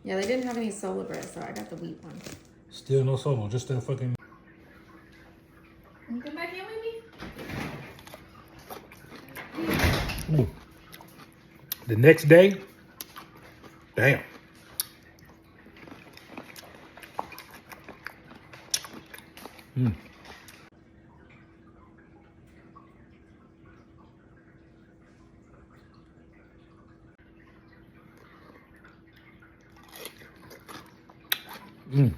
Yeah, they didn't have any solo bread, so I got the wheat one. Still no solo, just that fucking. You come back in with me? Ooh. The next day, damn. Mm. Mm.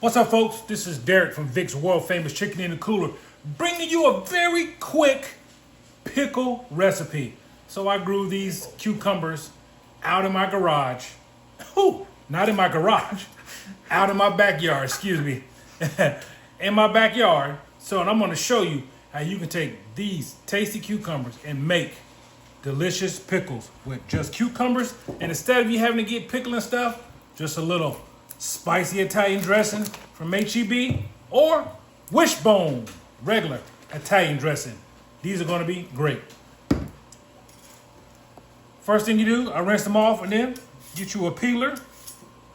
What's up, folks? This is Derek from Vic's World Famous Chicken in the Cooler, bringing you a very quick pickle recipe. So I grew these cucumbers out in my garage. Ooh, not in my garage, out in my backyard, excuse me. In my backyard. So I'm gonna show you how you can take these tasty cucumbers and make delicious pickles with just cucumbers. And instead of you having to get pickling stuff, just a little spicy Italian dressing from H-E-B or wishbone, regular Italian dressing. These are gonna be great. First thing you do, I rinse them off and then get you a peeler.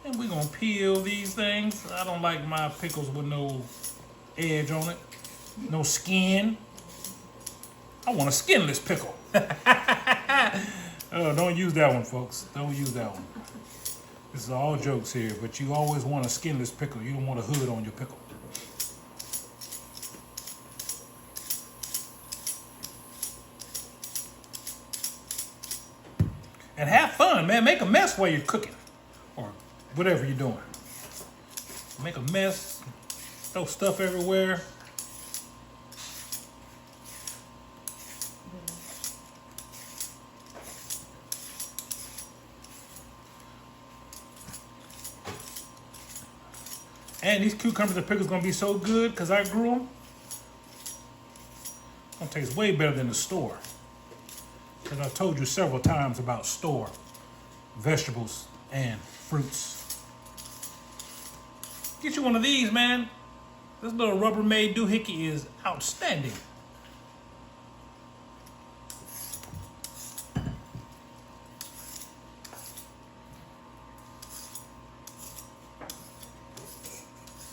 And we're gonna peel these things. I don't like my pickles with no edge on it, no skin. I want a skinless pickle. Oh, don't use that one, folks. Don't use that one. This is all jokes here, but you always want a skinless pickle. You don't want a hood on your pickle. And have fun, man. Make a mess while you're cooking or whatever you're doing. Make a mess, throw stuff everywhere. And these cucumbers and pickles gonna be so good because I grew them. Gonna taste way better than the store. Because I've told you several times about store vegetables and fruits. Get you one of these, man. This little Rubbermaid doohickey is outstanding.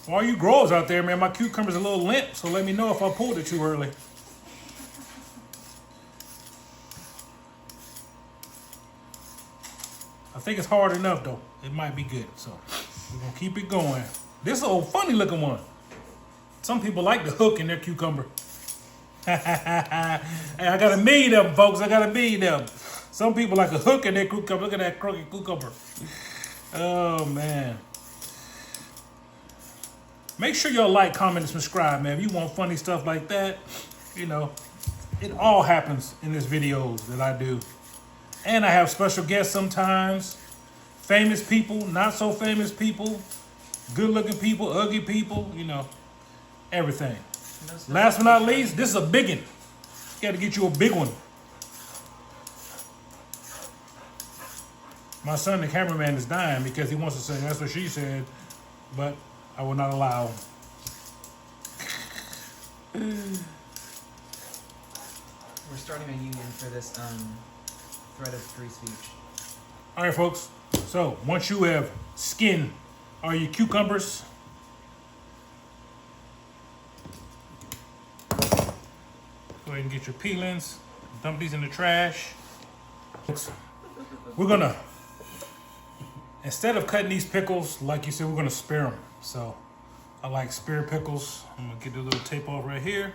For all you growers out there, man, my cucumber's a little limp, so let me know if I pulled it too early. I think it's hard enough, though. It might be good, so we're gonna keep it going. This is a funny looking one. Some people like the hook in their cucumber. Hey, I got a million of them, folks. I got a million of them. Some people like a hook in their cucumber. Look at that crooked cucumber. Oh, man. Make sure y'all like, comment, and subscribe, man. If you want funny stuff like that, you know, it all happens in these videos that I do. And I have special guests sometimes. Famous people, not so famous people, good-looking people, ugly people, you know, everything. Last but not least, this is a big one. Got to get you a big one. My son, the cameraman, is dying because he wants to say, that's what she said, but I will not allow him. We're starting a union for this thread of free speech. All right, folks. So once you have skinned all your cucumbers, go ahead and get your peelings. Dump these in the trash. We're gonna, instead of cutting these pickles, like you said, we're gonna spare them. So I like spare pickles. I'm gonna get the little tape off right here.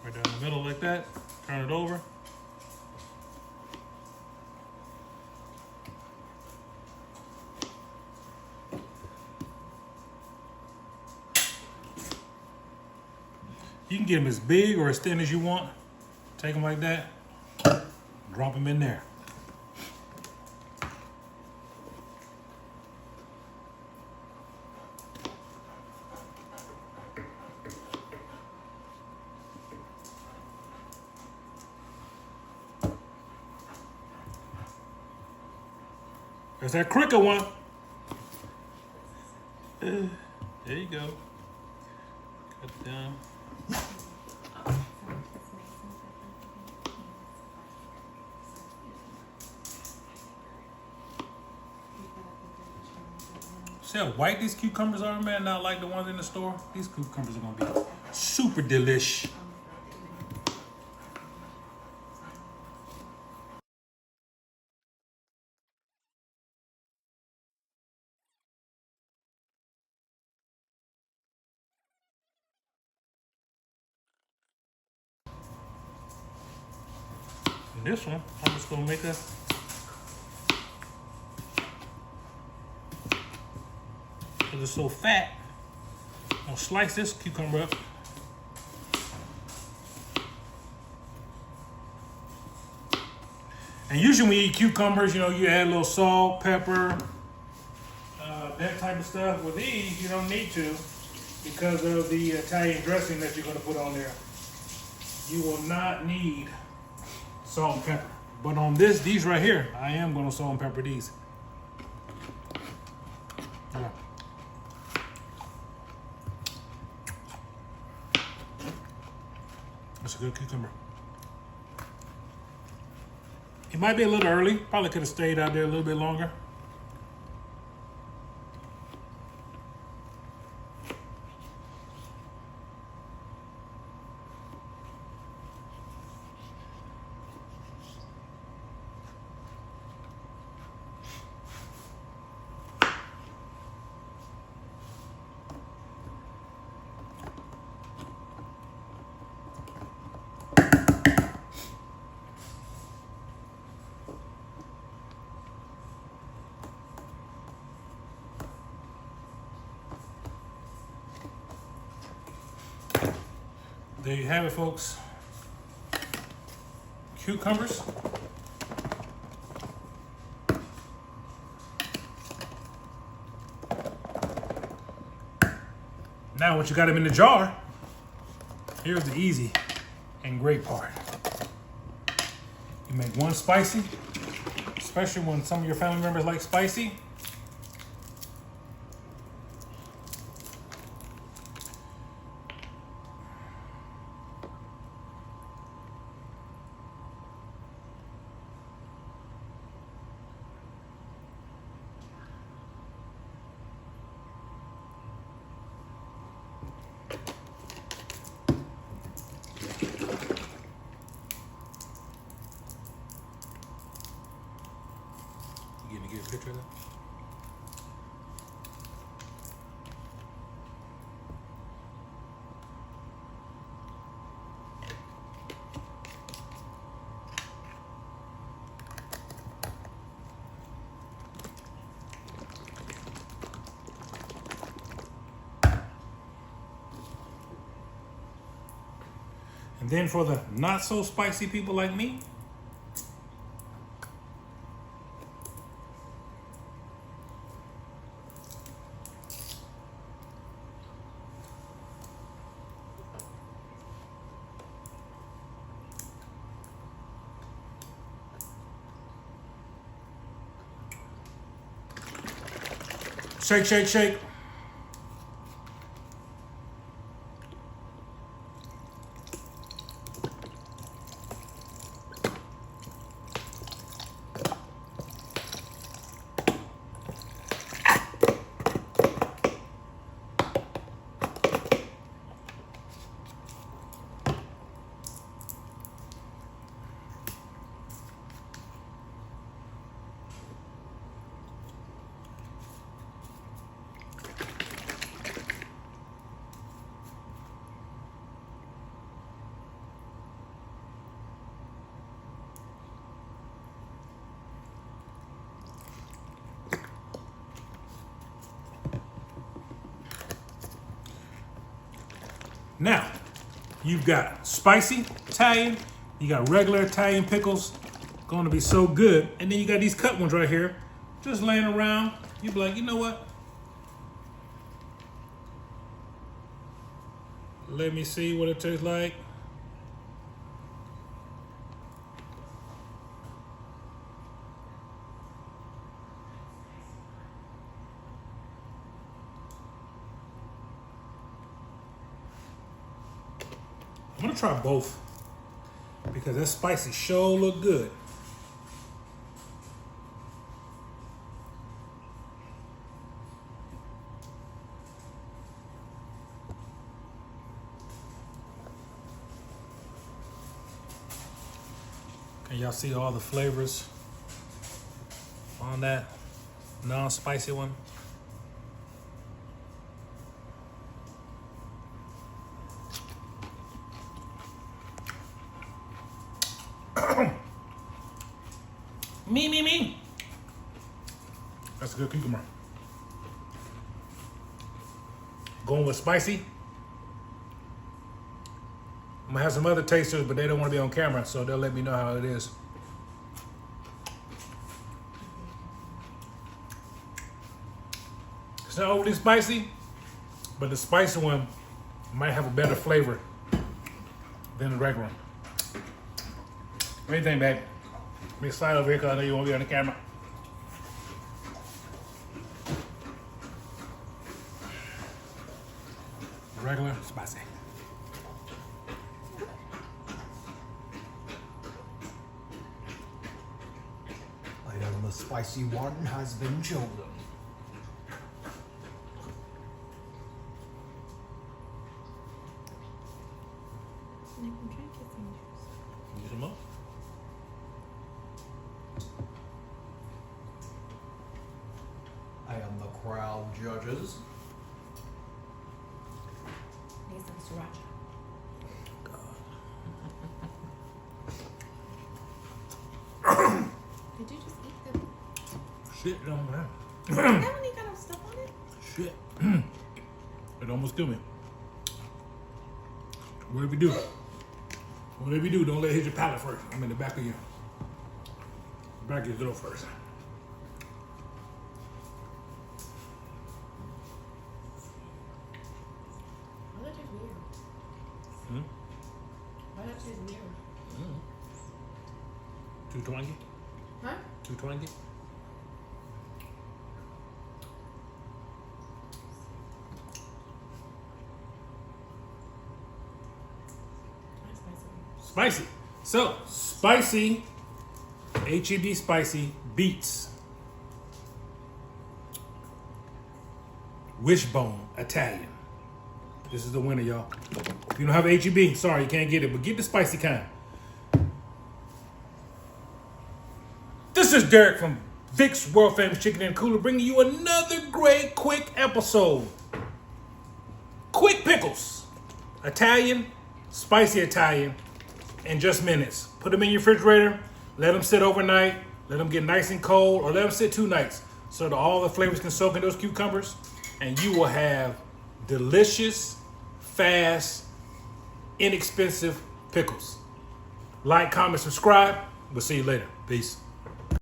Right down the middle like that. Turn it over. You can get them as big or as thin as you want. Take them like that. Drop them in there. There's that cricket one. There you go. Cut down. See how white these cucumbers are, man? Not like the ones in the store. These cucumbers are gonna be super delish. And this one, I'm just gonna make a because it's so fat. I'll slice this cucumber up. And usually when you eat cucumbers, you know, you add a little salt, pepper, that type of stuff. With these, you don't need to because of the Italian dressing that you're going to put on there. You will not need salt and pepper. But on these right here, I am going to salt and pepper these. Yeah. That's a good cucumber. It might be a little early. Probably could have stayed out there a little bit longer. There you have it, folks. Cucumbers. Now, once you got them in the jar, here's the easy and great part. You make one spicy, especially when some of your family members like spicy. You gonna get a picture of that? And then for the not so spicy people like me, shake, shake, shake. Now, you've got spicy Italian, you got regular Italian pickles, going to be so good. And then you got these cut ones right here, just laying around. You be like, you know what? Let me see what it tastes like. gonna try both because that spicy sure look good. Can y'all see all the flavors on that non-spicy one? Me. That's a good cucumber. Going with spicy. I'm gonna have some other tasters, but they don't want to be on camera, so they'll let me know how it is. It's not overly spicy, but the spicy one might have a better flavor than the regular one. What do you think, babe? Let me slide over here because I know you won't be on the camera. Regular, spicy. The spicy one has been chosen. Nick, I'm trying to get some juice. Use them up. I am the crowd judges. Need some sriracha. Did you just eat the? Shit, it don't matter. That one ain't got no stuff on it. Shit. It almost killed me. Whatever you do, don't let it hit your palate first. I'm in the back of your throat first. Why that taste weird? Why that taste weird? Too twangy? Huh? Too twangy? That's spicy. Spicy. So, spicy, H-E-B spicy, beets. Wishbone Italian. This is the winner, y'all. If you don't have H-E-B, sorry, you can't get it, but get the spicy kind. This is Derek from Vic's World Famous Chicken in the Cooler, bringing you another great quick episode. Quick pickles. Italian, spicy Italian, in just minutes. Put them in your refrigerator, let them sit overnight, let them get nice and cold, or let them sit 2 nights so that all the flavors can soak in those cucumbers, and you will have delicious, fast, inexpensive pickles. Like, comment, subscribe. We'll see you later. Peace.